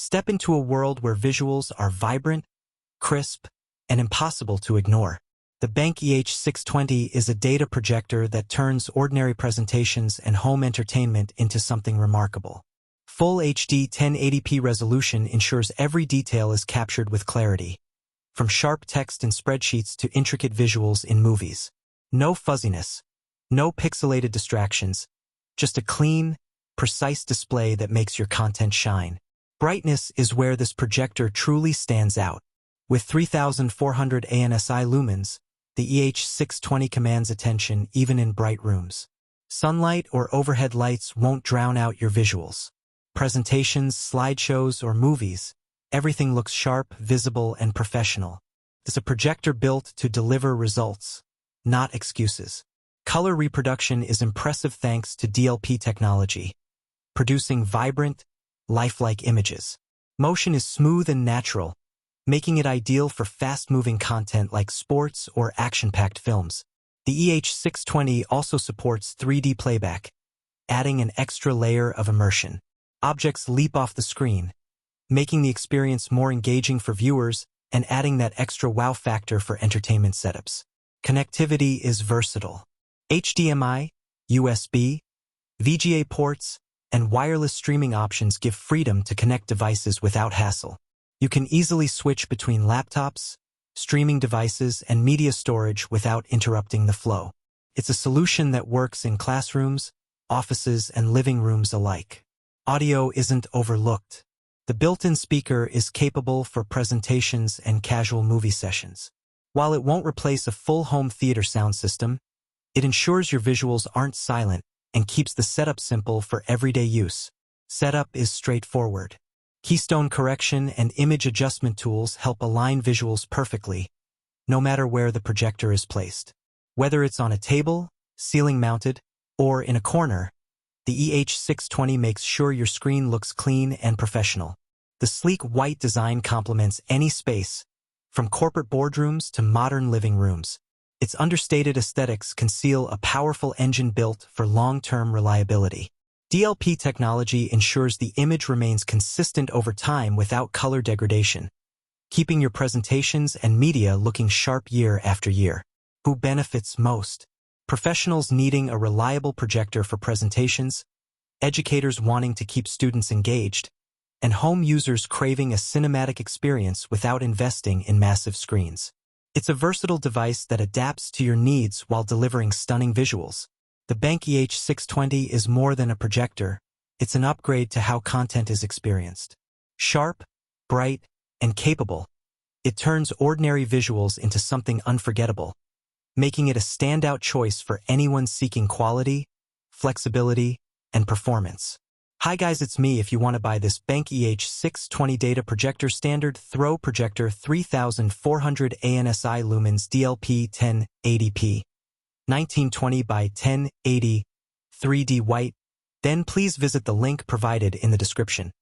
Step into a world where visuals are vibrant, crisp, and impossible to ignore. The BenQ EH620 is a data projector that turns ordinary presentations and home entertainment into something remarkable. Full HD 1080p resolution ensures every detail is captured with clarity, from sharp text in spreadsheets to intricate visuals in movies. No fuzziness, no pixelated distractions, just a clean, precise display that makes your content shine. Brightness is where this projector truly stands out. With 3,400 ANSI lumens, the EH620 commands attention even in bright rooms. Sunlight or overhead lights won't drown out your visuals. Presentations, slideshows, or movies, everything looks sharp, visible, and professional. It's a projector built to deliver results, not excuses. Color reproduction is impressive thanks to DLP technology, producing vibrant, lifelike images. Motion is smooth and natural, making it ideal for fast-moving content like sports or action-packed films. The EH620 also supports 3D playback, adding an extra layer of immersion. Objects leap off the screen, making the experience more engaging for viewers and adding that extra wow factor for entertainment setups. Connectivity is versatile. HDMI, USB, VGA ports, and wireless streaming options give freedom to connect devices without hassle. You can easily switch between laptops, streaming devices, and media storage without interrupting the flow. It's a solution that works in classrooms, offices, and living rooms alike. Audio isn't overlooked. The built-in speaker is capable for presentations and casual movie sessions. While it won't replace a full home theater sound system, it ensures your visuals aren't silent and keeps the setup simple for everyday use. Setup is straightforward. Keystone correction and image adjustment tools help align visuals perfectly, no matter where the projector is placed. Whether it's on a table, ceiling-mounted, or in a corner, the EH620 makes sure your screen looks clean and professional. The sleek white design complements any space, from corporate boardrooms to modern living rooms. Its understated aesthetics conceal a powerful engine built for long-term reliability. DLP technology ensures the image remains consistent over time without color degradation, keeping your presentations and media looking sharp year after year. Who benefits most? Professionals needing a reliable projector for presentations, educators wanting to keep students engaged, and home users craving a cinematic experience without investing in massive screens. It's a versatile device that adapts to your needs while delivering stunning visuals. The BenQ EH620 is more than a projector, it's an upgrade to how content is experienced. Sharp, bright, and capable, it turns ordinary visuals into something unforgettable, making it a standout choice for anyone seeking quality, flexibility, and performance. Hi guys, it's me. If you want to buy this BenQ EH620 data projector standard throw projector 3400 ANSI lumens DLP 1080p 1920 by 1080 3D white, then please visit the link provided in the description.